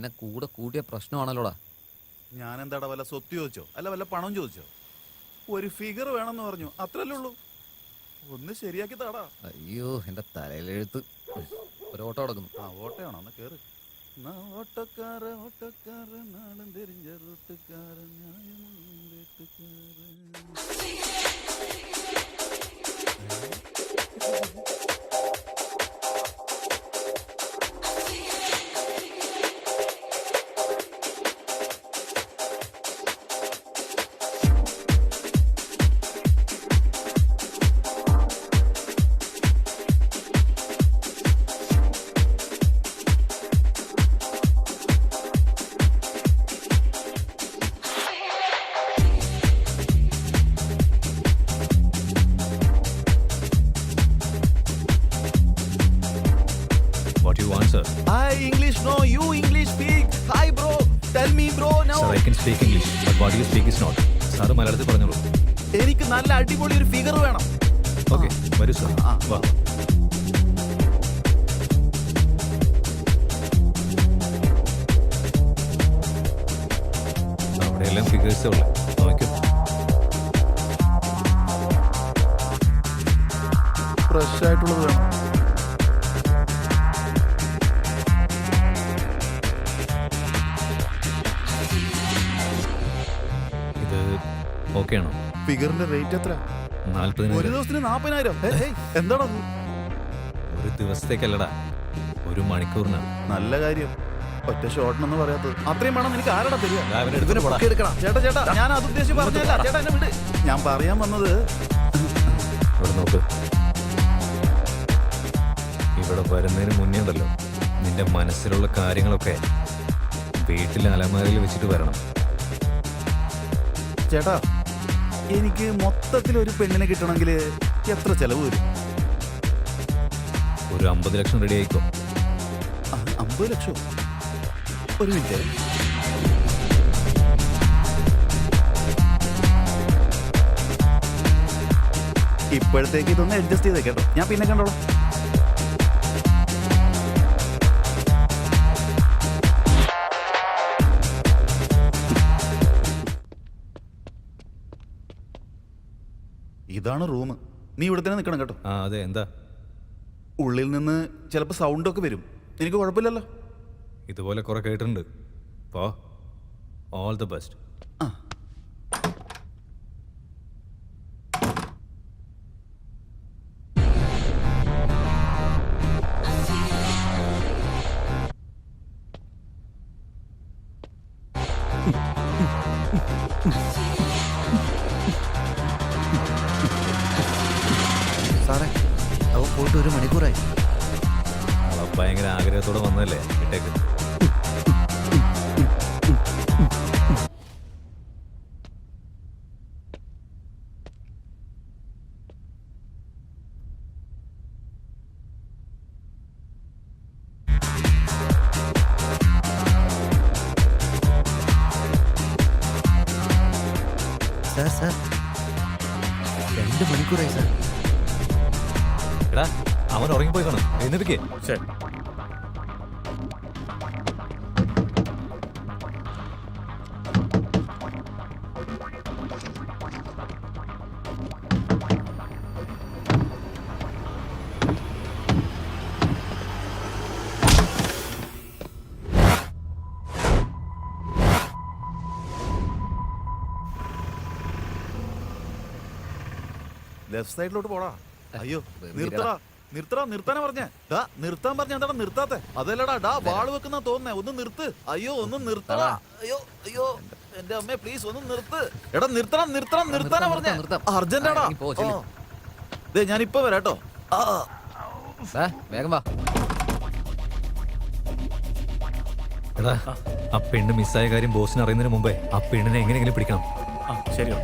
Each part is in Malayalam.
എന്നെ കൂടെ കൂട്ടിയ പ്രശ്നമാണല്ലോടാ. ഞാൻ എന്താടാ വല്ല സ്വത്ത് ചോദിച്ചോ അല്ല വല്ല പണം ചോദിച്ചോ? ഒരു ഫിഗർ വേണമെന്ന് പറഞ്ഞു, അത്രല്ലേ ഉള്ളൂ. ഒന്ന് ശരിയാക്കി താടാ. അയ്യോ എന്റെ തലയിലെഴുത്ത്. ഒരു ഓട്ടോ കിടക്കുന്നു. ആ ഓട്ടയാണോ? ഒന്ന് കേറ്. ഓട്ടക്കാര ഓട്ടക്കാര നാളും തെരിഞ്ഞ റൂട്ടുകാരൻ What you want, sir? I English no, you English speak. Hi bro, tell me bro now. Sir, I can speak English, but what you speak is not. Sir, മലയാളത്തിൽ പറഞ്ഞോളൂ. എനിക്ക് നല്ല അടിപൊളി ഒരു ഫിഗർ വേണം. ഓക്കെ, വരൂ സർ. വാ. അവിടെയെല്ലാം ഫിഗേഴ്സേ ഉള്ളു, നോക്കൂ. ഫ്രഷ് ആയിട്ടുള്ളത് വേണം. ഇത് ഓക്കെ ആണോ? ഫിഗറിന്റെ റേറ്റ് എത്ര? 40,000. ഒരു ദിവസത്തിന് 40,000. എന്താണോ? ഒരു ദിവസത്തേക്കല്ലടാ, ഒരു മണിക്കൂറിനാണ്. നല്ല കാര്യം. ഒറ്റ ഷോട്ടിനൊന്നും പറയാത്തത്. അത്രയും വേണം എനിക്ക് ആരടാ തരിക? എടുക്കണം. ചേട്ടാ ചേട്ടാ, ഞാൻ അത് ഉദ്ദേശിച്ച് പറഞ്ഞല്ല. ചേട്ടാ എന്നെ വിട്. ഞാൻ പറയാൻ വന്നത്, ഇവിടെ നോക്ക്. ഇവിടെ വരുന്നതിന് മുന്നേ ഉണ്ടല്ലോ, നിന്റെ മനസ്സിലുള്ള കാര്യങ്ങളൊക്കെ വീട്ടിലെ അലമാരയിൽ വെച്ചിട്ട് വരണം. ചേട്ടാ എനിക്ക് മൊത്തത്തിൽ ഒരു പെണ്ണിനെ കിട്ടണമെങ്കിൽ എത്ര ചെലവ് വരും? ഒരു 50 ലക്ഷം റെഡി ആയിക്കോ. 50 ലക്ഷം? ഒരു മിനിറ്റ്. ഇപ്പോഴത്തേക്ക് ഇതൊന്ന് അഡ്ജസ്റ്റ് ചെയ്തേ കേട്ടോ, ഞാൻ പിന്നെ കണ്ടോളാം. ഇതാണ് റൂം. നീ ഇവിടെ തന്നെ നിൽക്കണം കേട്ടോ. ആ അതെ, എന്താ? ഉള്ളിൽ നിന്ന് ചിലപ്പോൾ സൗണ്ടൊക്കെ വരും. എനിക്ക് കുഴപ്പമില്ലല്ലോ. ഇതുപോലെ കുറെ കേട്ടിട്ടുണ്ട്. പോ, ഓൾ ദി ബെസ്റ്റ്. ആ സാറേ, അവൻ പോയിട്ട് 1 മണിക്കൂറായി. അവ ഭയങ്കര ആഗ്രഹത്തോടെ വന്നതല്ലേ, ഇട്ടേക്ക്. സാർ 2 മണിക്കൂറായി സാർ. എടാ, അവൻ ഉറങ്ങിപ്പോയി കാണും. എഴുന്നേൽക്കേ. ശരി. ലെഫ്റ്റ് സൈഡിലോട്ട് പോടാ. അയ്യോ നിർത്തടാ, നിർത്താനാ പറഞ്ഞേ. ഡാ നിർത്താൻ പറഞ്ഞ എന്താടാ നിർത്താത്തെ? അതല്ലടാ, ഡാ വാള് വെക്കുന്ന തോന്നുന്നേ. ഒന്ന് നിർത്ത്. അയ്യോ ഒന്ന് നിർത്തടാ. അയ്യോ അയ്യോ എന്റെ അമ്മേ പ്ലീസ് ഒന്ന് നിർത്ത്. എടാ നിർത്താനാ പറഞ്ഞേ. അർജന്റാടാ. ഞാൻ ഇപ്പൊ വരാട്ടോ. വേഗം വാ. എടാ, ആ പെണ്ണ് മിസ്സായ കാര്യം ബോസിന് അറിയുന്നതിന് മുമ്പേ ആ പെണ്ണിനെ എങ്ങനെയെങ്കിലും പിടിക്കണം. ആ ശരി.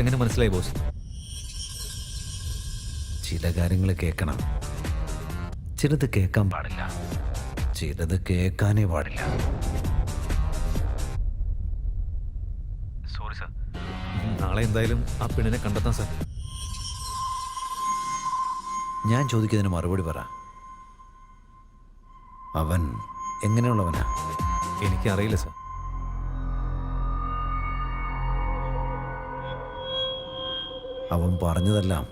എങ്ങനെ മനസ്സിലായി ബോസ്? ചില കാര്യങ്ങൾ കേൾക്കണം, ചിലത് കേൾക്കാൻ പാടില്ല, ചിലത് കേൾക്കാനേ പാടില്ല. Sorry sir. നാളെ എന്തായാലും ആ പെണ്ണിനെ കണ്ടെത്താം സാർ. ഞാൻ ചോദിക്കുന്നതിന് മറുപടി പറ. അവൻ എങ്ങനെയുള്ളവനാ? എനിക്കറിയില്ല സാർ. അവൻ പറഞ്ഞതെല്ലാം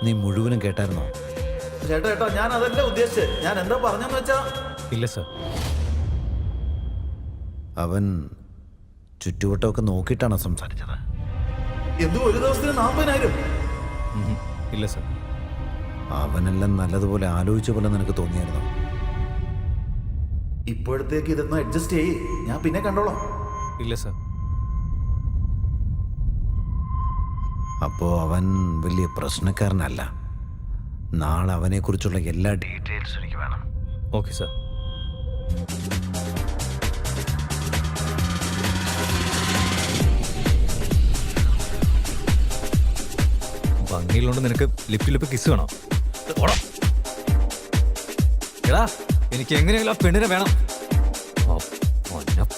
നീ മുഴുവനും കേട്ടായിരുന്നോ? ചേട്ടാ ഞാൻ അതല്ല ഉദ്ദേശിച്ചത്. ഞാൻ എന്താ പറഞ്ഞെന്ന് വെച്ചാ ഇല്ല സാർ. അവൻ ചുറ്റുവട്ടമൊക്കെ നോക്കിയിട്ടാണോ സംസാരിച്ചത്? എന്തും ഒരു ദിവസത്തിന് 40,000? ഇല്ല സാർ. അവനെല്ലാം നല്ലതുപോലെ ആലോചിച്ച പോലെ നിനക്ക് തോന്നിയായിരുന്നോ? ഇപ്പോഴത്തേക്ക് ഇതൊന്ന് അഡ്ജസ്റ്റ് ചെയ്യ്, ഞാൻ പിന്നെ കണ്ടോളാം. ഇല്ല സാർ. അപ്പോ അവൻ വലിയ പ്രശ്നക്കാരനല്ല. നാളെ അവനെക്കുറിച്ചുള്ള എല്ലാ ഡീറ്റെയിൽസും എനിക്ക് വേണം. Okay sir. ഭംഗിയിലുണ്ട് നിനക്ക് ലിപ്പ് കിസ് വേണോ? ഓടാ. എടാ, എനിക്ക് എങ്ങനെയെങ്കിലും ആ പെണ്ണിനെ വേണം. ഓ, പൊന്ന.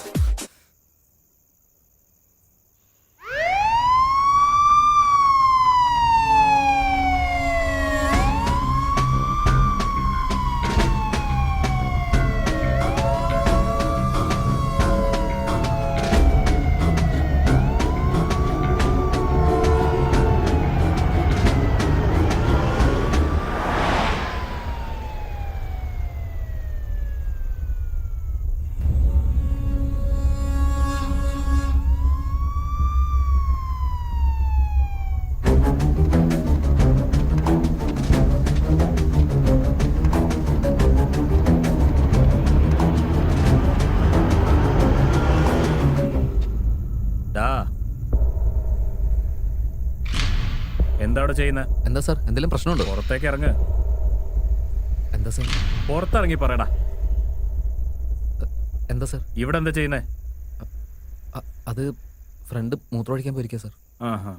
എന്താ ചെയ്യുന്നത്? എന്താ സാർ, എന്തെങ്കിലും പ്രശ്നമുണ്ടോ? പുറത്തേക്ക് ഇറങ്ങ്. എന്താ സാർ? പുറത്തിറങ്ങി പറയടാ. എന്താ സാർ? ഇവിടെ എന്താ ചെയ്യുന്നേ? അത് ഫ്രണ്ട് മൂത്രമൊഴിക്കാൻ പോയിരിക്കുക സാർ. ആഹാ.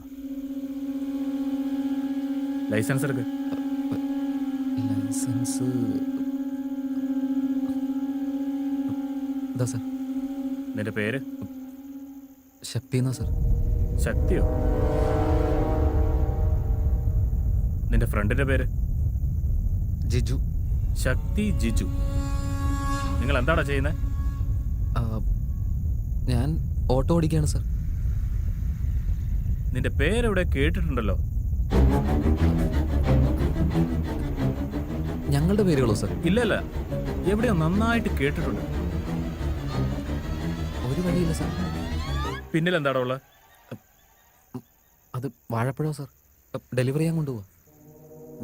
ലൈസൻസ് എടുക്ക്. ലൈസൻസ് എന്താ സാർ? നിന്റെ പേര്? ശക്തി എന്നാ സാർ. ശക്തിയോ? നിന്റെ ഫ്രണ്ടിന്റെ പേര്? ജിജു. ശക്തി ജിജു. നിങ്ങൾ എന്താടാ ചെയ്യുന്നത്? ഞാൻ ഓട്ടോ ഓടിക്കുകയാണ് സാർ. നിന്റെ പേരെവിടെ കേട്ടിട്ടുണ്ടല്ലോ. ഞങ്ങളുടെ പേരുകളോ സാർ? ഇല്ലല്ല, എവിടെയോ നന്നായിട്ട് കേട്ടിട്ടുണ്ട്. ഒരു വഴിയില്ല സാർ. പിന്നിൽ എന്താടാ ഉള്ളത്? അത് വാഴപ്പഴോ സാർ, ഡെലിവറി ചെയ്യാൻ കൊണ്ടുപോവാ.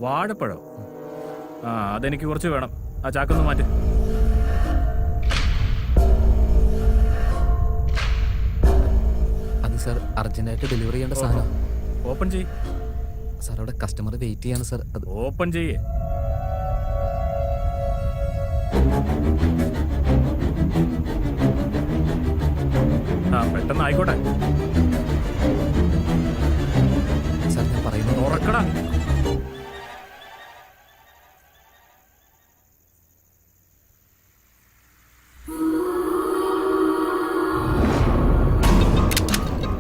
വാഴപ്പഴം? ആ, അതെനിക്ക് കുറച്ച് വേണം. ആ ചാക്കൊന്ന് മാറ്റി. അത് സാർ അർജന്റായിട്ട് ഡെലിവറി ചെയ്യേണ്ട സാധനം. ഓപ്പൺ ചെയ്യ്. സാർ അവിടെ കസ്റ്റമർ വെയിറ്റ് ചെയ്യാണ് സാർ. അത് ഓപ്പൺ ചെയ്യേ. ആ, പെട്ടെന്ന് ആയിക്കോട്ടെ. സാർ ഞാൻ പറയുന്നത് തുറക്കടാ.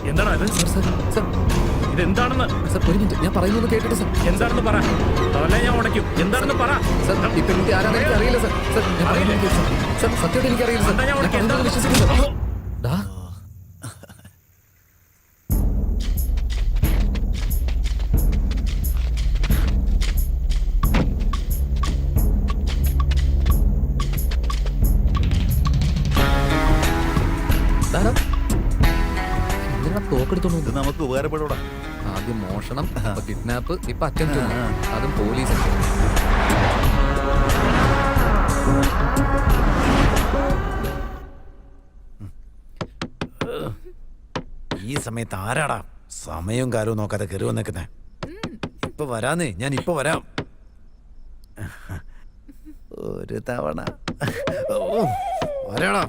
എന്താടാ ഇത്? സാർ സാർ സാർ ഇതെന്താണെന്ന്? സാർ ഒരു മിനിറ്റ്, ഞാൻ പറയുന്നത് കേട്ടിട്ട് സാർ. എന്താണെന്ന് പറ. അതല്ലേ ഞാൻ ഉടയ്ക്കും. എന്താണെന്ന് പറ. സാർ ഈ പെൺകുട്ടി ആരാണെന്ന് എനിക്ക് അറിയില്ല സാർ. സാർ ഞാൻ പറയുന്നത് കേൾക്ക് സാർ. സാർ സത്യമായിട്ട് എനിക്കറിയില്ല സാർ. എന്താ ഞാൻ ഞാൻ ഉടയ്ക്കും? പറയുന്നത് വിശ്വസിക്കുന്നു സാർ. ഡാ തോക്കെടുത്തോണ്ട് ഇത് നമുക്ക് ഉപകാരപ്പെടൂടാ. ആദ്യം മോഷണം, ഇപ്പൊ കിഡ്നാപ്പ്, ഇപ്പൊ അറ്റംപ്റ്റ്, അതും പോലീസ്. ഈ സമയത്ത് ആരാടാ സമയവും കാലവും നോക്കാതെ കയറി വന്നേക്കുന്നേ? ഇപ്പൊ വരാന്നേ, ഞാൻ ഇപ്പൊ വരാം. ഒരു തവണ വരാടാ.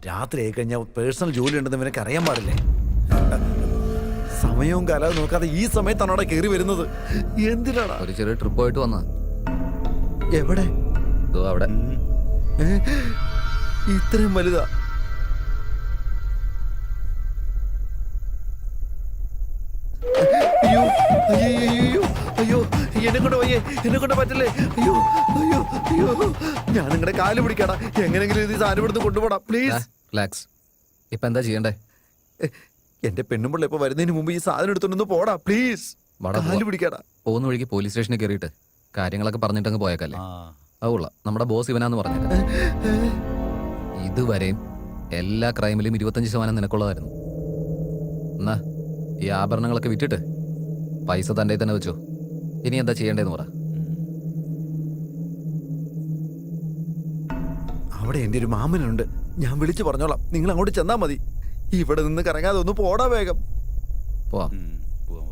രാത്രി ആയി കഴിഞ്ഞാൽ പേഴ്സണൽ ജോലി ഉണ്ടെന്ന് ഇവനൊക്കെ അറിയാൻ പാടില്ലേ? സമയവും കാലവും നോക്കാതെ ഈ സമയത്താണോടെ കയറി വരുന്നത്? എന്തിനാടാ? ഒരു ചെറിയ ട്രിപ്പ് പോയിട്ട് വന്നാ. എവിടെ? ഇതോ അവിടെ. ഏ? ഇത്രയും വലുതാ? അയ്യോ അയ്യോ അയ്യോ എന്നെ കൊണ്ട് വയ്യേ, എന്നെ കൊണ്ട് പറ്റില്ലേ? അയ്യോ അയ്യോ അയ്യോ, ഞാൻ നിങ്ങളുടെ കാല് പിടിക്കാടാ. എങ്ങനെങ്കിലും ഇത് സാധനം ഇവിടുന്ന് കൊണ്ടുപോടാ പ്ലീസ്. റിലാക്സ്. ഇപ്പൊ എന്താ ചെയ്യണ്ടേ? എന്റെ പെണ്ണുമ്പിള്ള ഇപ്പൊ വരുന്നതിന് മുമ്പ് ഈ സാധനം എടുത്തോണ്ടൊന്ന് പോടാ പ്ലീസ്. കാല് പിടിക്കാടാ. പോകുന്ന വഴിക്ക് പോലീസ് സ്റ്റേഷനിൽ കയറിയിട്ട് കാര്യങ്ങളൊക്കെ പറഞ്ഞിട്ടങ്ങ് പോയേക്കല്ലേ. അതുള്ള നമ്മുടെ ബോസ് ഇവനാന്ന് പറഞ്ഞേക്കാം. ഇതുവരെയും എല്ലാ ക്രൈമിലും 25% നിനക്കുള്ളതായിരുന്നു. എന്നാ ഈ ആഭരണങ്ങളൊക്കെ വിറ്റിട്ട് പൈസ തൻ്റെ തന്നെ വെച്ചോ. ഇനി എന്താ ചെയ്യേണ്ടതെന്ന് പറ. അവിടെ എന്റെ ഒരു മാമനുണ്ട്, ഞാൻ വിളിച്ചു പറഞ്ഞോളാം. നിങ്ങൾ അങ്ങോട്ട് ചെന്നാ മതി. ഇവിടെ നിന്ന് കറങ്ങാതെ ഒന്ന് പോടാ വേഗം. പോവാം. പോവാം.